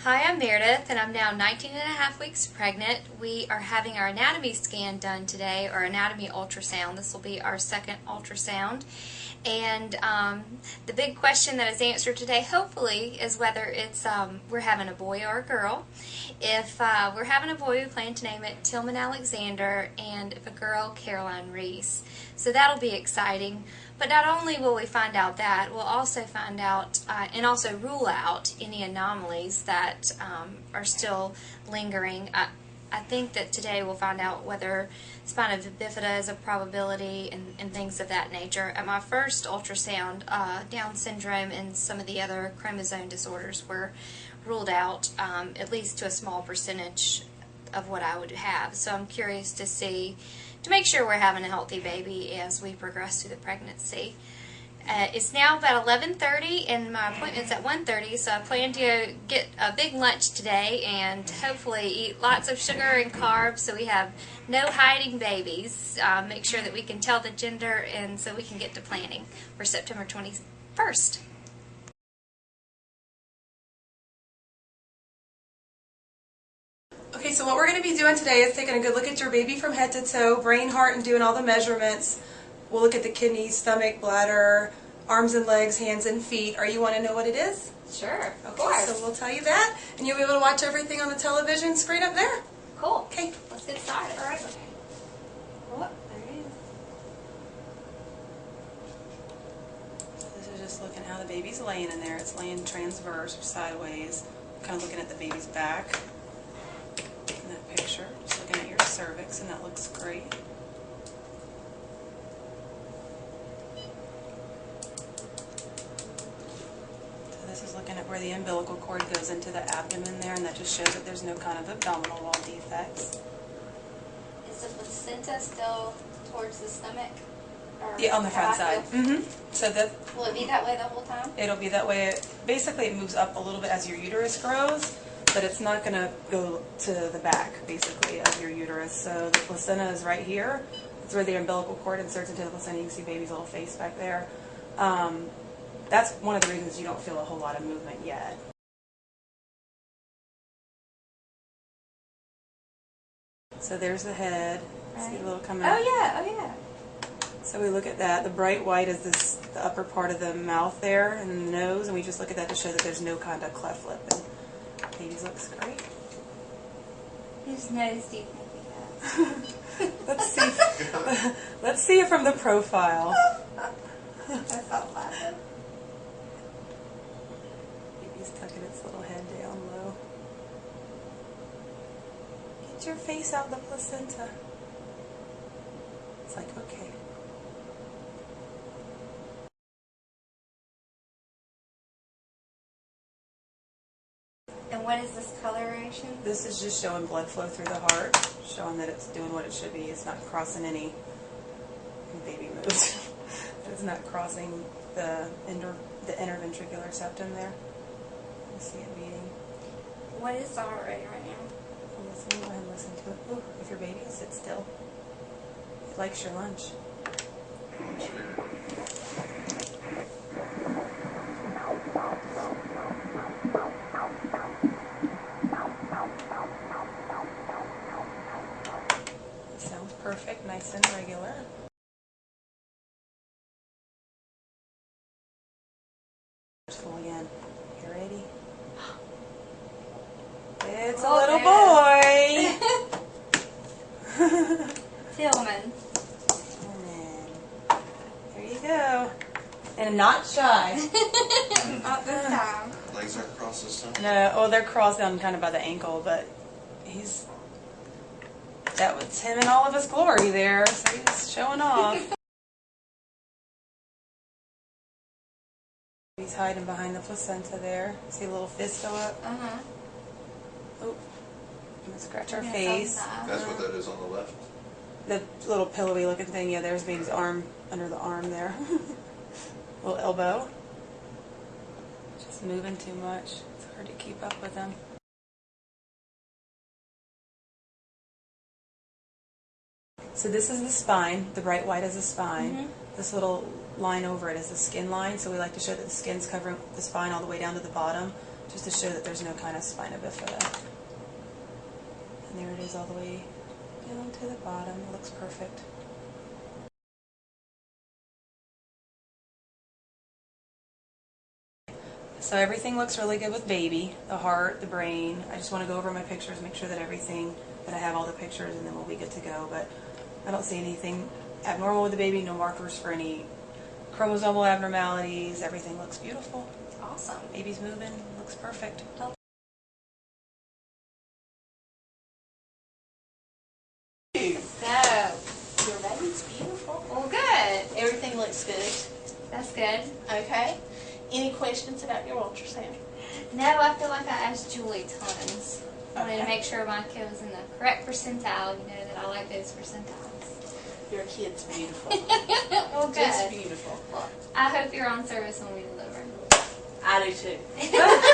Hi, I'm Meredith, and I'm now 19 and a half weeks pregnant. We are having our anatomy scan done today, or anatomy ultrasound. This will be our second ultrasound. And the big question that is answered today, hopefully, is whether it's we're having a boy or a girl. If we're having a boy, we plan to name it Tillman Alexander, and if a girl, Caroline Reese. So that'll be exciting. But not only will we find out that, we'll also find out and also rule out any anomalies that are still lingering. I think that today we'll find out whether spina bifida is a probability and things of that nature. At my first ultrasound, Down syndrome and some of the other chromosome disorders were ruled out, at least to a small percentage of what I would have. So I'm curious to see, to make sure we're having a healthy baby as we progress through the pregnancy. It's now about 11:30 and my appointment's at 1:30, so I plan to get a big lunch today and hopefully eat lots of sugar and carbs so we have no hiding babies. Make sure that we can tell the gender and so we can get to planning for September 21st. Okay, so what we're going to be doing today is taking a good look at your baby from head to toe, brain, heart, and doing all the measurements. We'll look at the kidneys, stomach, bladder, arms and legs, hands and feet. Are you want to know what it is? Sure, of Okay, course. so we'll tell you that, and you'll be able to watch everything on the television screen up there. Cool. Okay. Let's get started. All right. Oh, there it is. This is just looking how the baby's laying in there. It's laying transverse or sideways. Kind of looking at the baby's back. In that picture, just looking at your cervix, and that looks great. So this is looking at where the umbilical cord goes into the abdomen there, and that just shows that there's no kind of abdominal wall defects. Is the placenta still towards the stomach? Yeah, on the front side. So Will it be that way the whole time? it'll be that way. Basically, it moves up a little bit as your uterus grows, but it's not going to go to the back, basically, of your uterus. So the placenta is right here. It's where the umbilical cord inserts into the placenta. You can see baby's little face back there. That's one of the reasons you don't feel a whole lot of movement yet. So there's the head. Right. See the little coming. Oh yeah. So we look at that. The bright white is the upper part of the mouth there and the nose, and we just look at that to show that there's no kind of cleft lip. And baby's looks great. Whose nose do you think we have? Let's see it from the profile. That's all laughing. Baby's tucking its little head down low. Get your face out of the placenta. It's like, okay. And what is this coloration? This is just showing blood flow through the heart, showing that it's doing what it should be. It's not crossing any baby moves. It's not crossing the interventricular septum there. You see it beating. What is the heart rate right now? Listen, go ahead and listen to it. Ooh, if your baby will sit still. It likes your lunch. It sounds perfect, nice and regular. Full again. You ready? It's a little boy. Tillman. There you go. And not shy. Not this time. Legs aren't crossed this time? No, well, they're crossed down kind of by the ankle, but that was him in all of his glory there, so he's showing off. He's hiding behind the placenta there. See a little fist go up? Uh-huh. Oh, I'm going to scratch our face. That's what that is on the left? The little pillowy looking thing, yeah, there's baby's arm, under the arm there. Little elbow. Just moving too much. It's hard to keep up with him. So this is the spine. The bright white is the spine. This little line over it is the skin line, so we like to show that the skin's covering the spine all the way down to the bottom. just to show that there's no kind of spina bifida. And there it is all the way down to the bottom. It looks perfect. So everything looks really good with baby, the heart, the brain. I just want to go over my pictures, make sure that that I have all the pictures, and then we'll be good to go. But I don't see anything abnormal with the baby, no markers for any chromosomal abnormalities. Everything looks beautiful. Awesome. Baby's moving, looks perfect. So, Your baby's beautiful. well, good. Everything looks good. That's good. Okay. Any questions about your ultrasound? No, I feel like I asked Julie tons. I wanted to Okay. make sure my kid was in the correct percentile. You know that I like those percentiles. Your kid's beautiful. Well, Just good. beautiful. Well, I hope you're on service when we deliver. I do too.